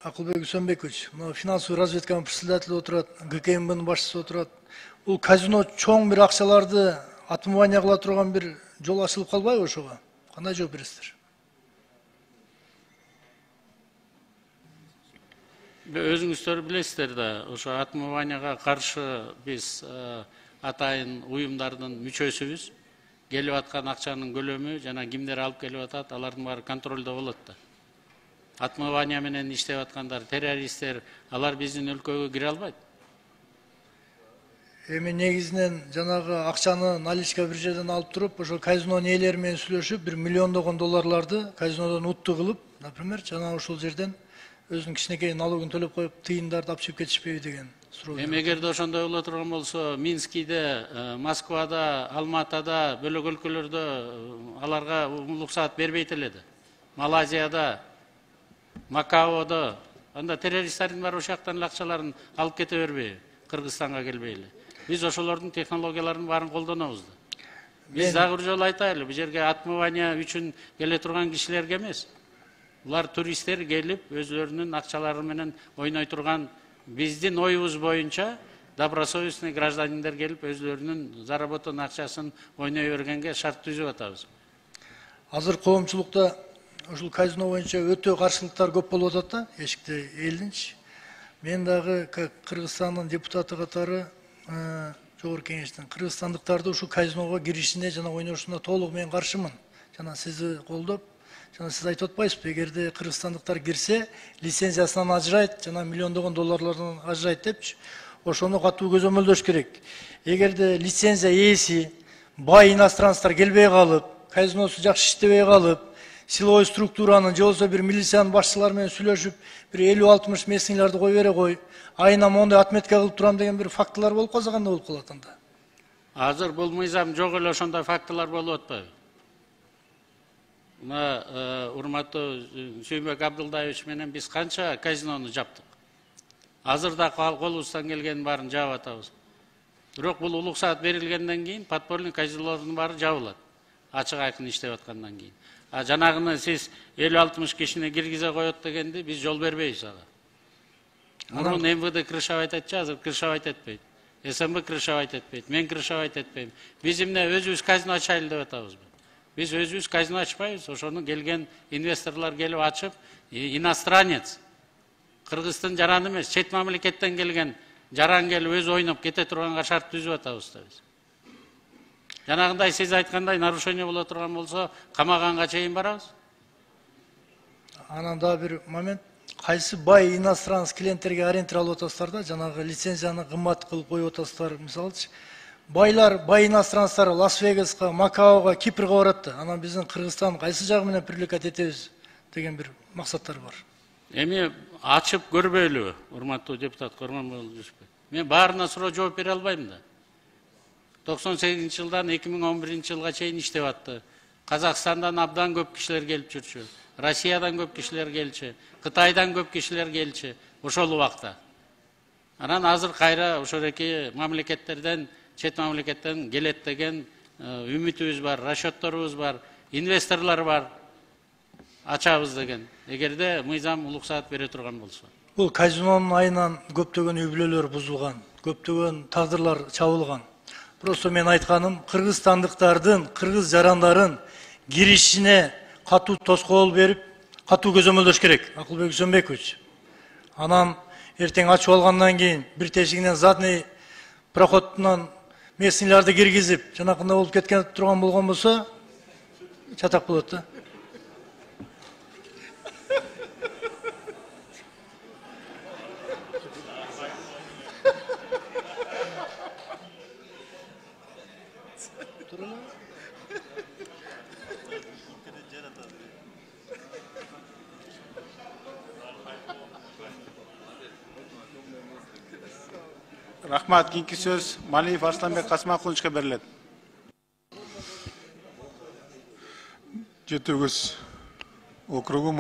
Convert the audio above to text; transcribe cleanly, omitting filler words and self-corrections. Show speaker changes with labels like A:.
A: Акылбек Үсөнбекович, финансовый разведканын председателі отырат, ГКМБнын башчысы отырат. Бул казино чоң бир акчаларды отмывание кыла турган бир жол ачылып калбайбы ошого? Кандай жооп бересиздер?
B: Өзүңүздөр билесиздер да, ошо отмыванияга каршы биз атайын уюмдардын мүчөсүбүз. Келип аткан акчанын көлөмү жана кимдер алып келип атат, алардын баары контролдо болот да. Отмывания менен иштеп аткандар, террористтер, алар биздин өлкөгө кире албайт.
A: Эми негизинен жанагы акчаны наличка бир жерден алып туруп, ошо казино ээлери менен сүйлөшүп, бир миллиондогон долларларды казинодон утту кылып, например, жана ошол жерден өзүнүн кичинекей налогун төлөп коюп, тыйындарды алып чыгып кетишпейби деген суроо.
B: Эми эгерде ошондой боло турган болсо, Минскиде, Москвада, Алматада, бөлөк өлкөлөрдө аларга уруксаат бербейт эле да. Малайзияда, Макаодо, анда террористтердин баары ошол жактан акчаларын алып кете бербейби? Кыргызстанга келбейли. Биз ошолордун технологияларын баарын колдонобуз да. Биз дагы бир жолу айтайлы, бул жерге отмывание үчүн келе турган кишилерге эмес. Булар туристтер келип, өзлөрүнүн акчалары менен ойной турган, биздин оюбуз боюнча добросовестный гражданиндер келип, өзлөрүнүн заработан акчасын ойной бергенге шарт түзүп атабыз.
A: Азыр коомчулукта ушул казино боюнча өтө каршылыктар көп болуп атат да, эшикте элдинчи. Мен дагы Кыргызстандын депутаты катары жогорку кеңештин кыргызстандыктарды ушул казиного киришине жана ойношуна толук мен каршымын. Жана сизди колдоп, жана сиз айтып атпайсызбы, эгерде кыргызстандыктар кирсе, лицензиясынан ажырайт, жана миллиондогон долларлардан ажырайт депчи. Ошону катуу көзөмөлдөш керек. Эгерде лицензия ээси бай иностранцтар келбей калып, казиносу жакшы иштебей калып, силовой структуранын же болбосо бир милициянын башчылары менен сүйлөшүп, бир 50-60 местнийлерди кой бере кой, айына мондай отметка кылып турам деген бир фактылар болуп калса кандай болуп калат анда?
B: Азыр бул мыйзам жок эле ошондой фактылар болуп атпайбы? Мына урматтуу Сүйүнбек Абдылдаевич менен биз канча казинону жаптык. Азыр да колубуздан келгенин баарын жаап атабыз. Бирок бул улуксаат берилгенден кийин подпольный казинолордун баары жабылат. Ачык айкын иштеп аткандан кийин. Жанагыны сиз 50-60 кишини киргизе коет дегенди биз жол бербейбиз ага. Мурун МВД крышавайт айтчы, азыр крышавайт этпейт. СМБ крышавайт этпейт, мен крышавайт этпейм. Биз эмне өзүбүз казино ачайлы деп атабызбы? Биз өзүбүз казино ачпайбыз, ошону келген инвесторлор келип ачып, иностранец, Кыргыздын жараны эмес, чет мамлекеттен келген жаран келип өзү ойноп кете турганга шарт түзүп атабыз да биз. Жанагындай сиз айткандай нарушение боло турган болсо, камаганга чейин барабыз.
A: Анан дагы бир момент, кайсы бай иностранец клиенттерге ориентир алып атасыздар да, жанагы лицензияны кымбат кылып коюп атасыздар, мисалычы. Байлар, бай иностранцтар Лас-Вегаска, Макаога, Кипрге барат да. Анан биздин Кыргызстан кайсы жагы менен привлекать этебиз деген бир максаттар бар.
B: Эми ачып көрбөйлүбү, урматтуу депутат Корманбек Жүсүпбек? Мен баарына суроо жооп бере албайм да. 98-жылдан 2011-жылга чейин иштеп атты. Казакстандан абдан көп кишилер келип жүрчү. Россиядан көп кишилер келчү. Кытайдан көп кишилер келчү. Ошол убакта. Анан азыр кайра ошол эки мамлекеттерден, чет мамлекеттен келет деген үмүтүбүз бар, расчетторубуз бар, инвесторлор бар. Ачабыз деген. Эгерде мыйзам улуксаат бере турган болсо.
A: Бул казинонун айынан көптөгөн үй бүлөлөр бузулган, көптөгөн тагдырлар чабылган. Просто мен айтканым, кыргызстандыктардын, кыргыз жарандарын киришине катуу тоскоол берип, катуу көзөмөлдөш керек. Акылбек Үсөнбекович. Анан эртең ачып алгандан кийин бир тешигинен задний проходунан местнийлерди киргизип, жанакындай болуп кеткен турган болгон болсо, чатак болот да.
C: Рахмат, кийинки сөз Малиев Арсланбек Касымакуловичке берилет.
D: Жети Өз округу